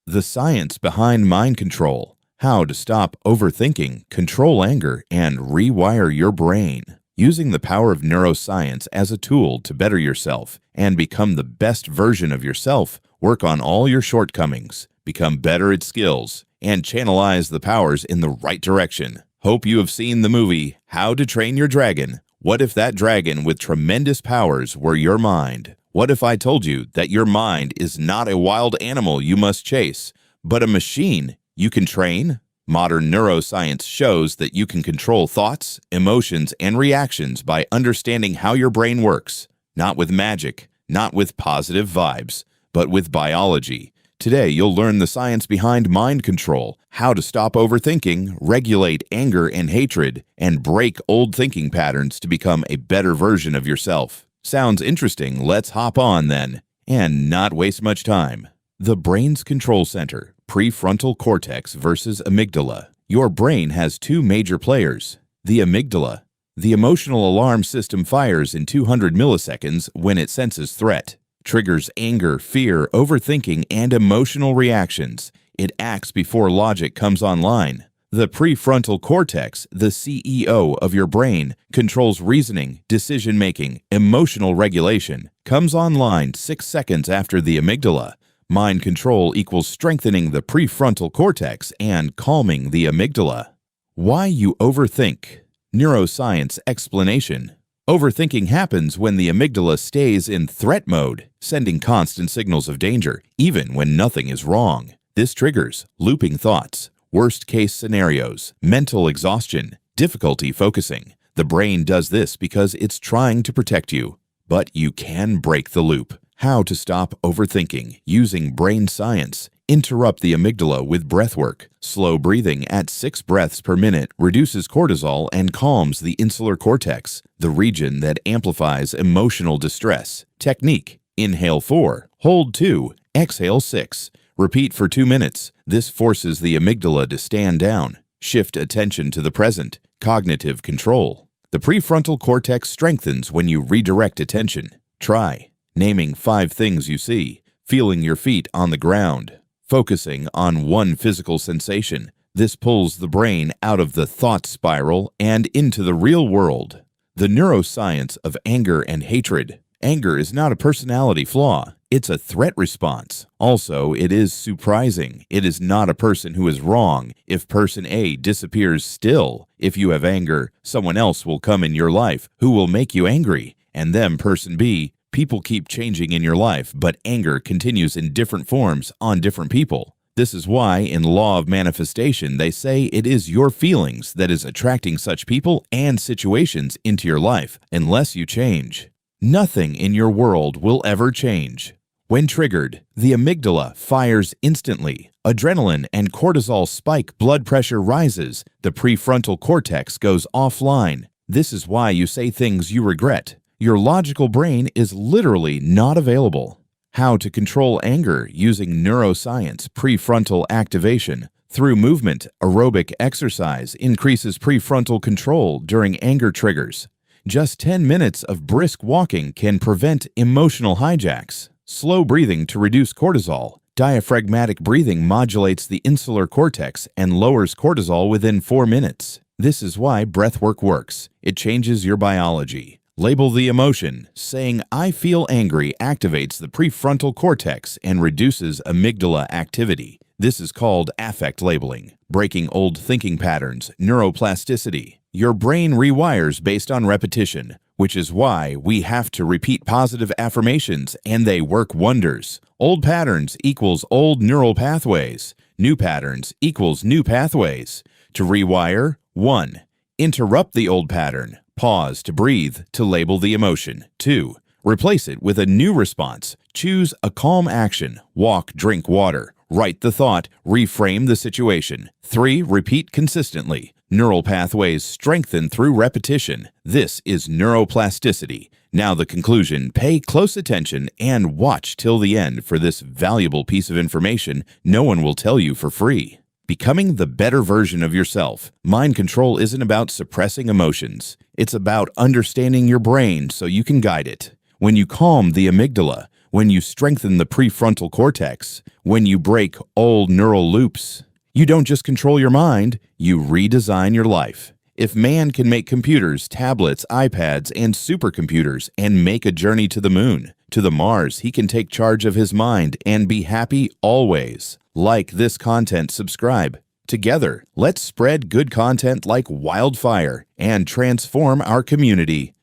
The science behind mind control, how to stop overthinking, control anger, and rewire your brain. Using the power of neuroscience as a tool to better yourself and become the best version of yourself, work on all your shortcomings, become better at skills, and channelize the powers in the right direction. Hope you have seen the movie How to Train Your Dragon. What if that dragon with tremendous powers were your mind? What if I told you that your mind is not a wild animal you must chase, but a machine you can train? Modern neuroscience shows that you can control thoughts, emotions, and reactions by understanding how your brain works. Not with magic, not with positive vibes, but with biology. Today, you'll learn the science behind mind control, how to stop overthinking, regulate anger and hatred, and break old thinking patterns to become a better version of yourself. Sounds interesting? Let's hop on then, and not waste much time. The brain's control center, prefrontal cortex versus amygdala. Your brain has two major players. The amygdala. The emotional alarm system fires in 200 milliseconds when it senses threat. Triggers anger, fear, overthinking, and emotional reactions. It acts before logic comes online. The prefrontal cortex, the CEO of your brain, controls reasoning, decision-making, emotional regulation, comes online 6 seconds after the amygdala. Mind control equals strengthening the prefrontal cortex and calming the amygdala. Why you overthink. Neuroscience explanation. Overthinking happens when the amygdala stays in threat mode, sending constant signals of danger, even when nothing is wrong. This triggers looping thoughts, worst-case scenarios, mental exhaustion, difficulty focusing. The brain does this because it's trying to protect you. But you can break the loop. How to stop overthinking using brain science. Interrupt the amygdala with breathwork. Slow breathing at 6 breaths per minute reduces cortisol and calms the insular cortex, the region that amplifies emotional distress. Technique: inhale 4, hold 2, exhale 6. Repeat for 2 minutes. This forces the amygdala to stand down. Shift attention to the present. Cognitive control. The prefrontal cortex strengthens when you redirect attention. Try naming 5 things you see, feeling your feet on the ground, focusing on one physical sensation. This pulls the brain out of the thought spiral and into the real world. The neuroscience of anger and hatred. Anger is not a personality flaw. It's a threat response. Also, it is surprising. It is not a person who is wrong if person A disappears still. If you have anger, someone else will come in your life who will make you angry. And then person B. People keep changing in your life, but anger continues in different forms on different people. This is why in law of manifestation they say it is your feelings that is attracting such people and situations into your life unless you change. Nothing in your world will ever change. When triggered, the amygdala fires instantly. Adrenaline and cortisol spike, blood pressure rises, the prefrontal cortex goes offline. This is why you say things you regret. Your logical brain is literally not available. How to control anger using neuroscience, prefrontal activation. Through movement, aerobic exercise increases prefrontal control during anger triggers. Just 10 minutes of brisk walking can prevent emotional hijacks. Slow breathing to reduce cortisol. Diaphragmatic breathing modulates the insular cortex and lowers cortisol within 4 minutes. This is why breathwork works. It changes your biology. Label the emotion. Saying, "I feel angry," activates the prefrontal cortex and reduces amygdala activity. This is called affect labeling. Breaking old thinking patterns, neuroplasticity. Your brain rewires based on repetition, which is why we have to repeat positive affirmations, and they work wonders. Old patterns equals old neural pathways. New patterns equals new pathways. To rewire, 1. Interrupt the old pattern. Pause to breathe to label the emotion. 2. Replace it with a new response. Choose a calm action. Walk, drink water. Write the thought. Reframe the situation. 3. Repeat consistently. Neural pathways strengthen through repetition. This is neuroplasticity. Now the conclusion. Pay close attention and watch till the end for this valuable piece of information no one will tell you for free. Becoming the better version of yourself. Mind control isn't about suppressing emotions. It's about understanding your brain so you can guide it. When you calm the amygdala, when you strengthen the prefrontal cortex, when you break old neural loops. You don't just control your mind, you redesign your life. If man can make computers, tablets, iPads, and supercomputers and make a journey to the moon, to the Mars, he can take charge of his mind and be happy always. Like this content, subscribe. Together, let's spread good content like wildfire and transform our community.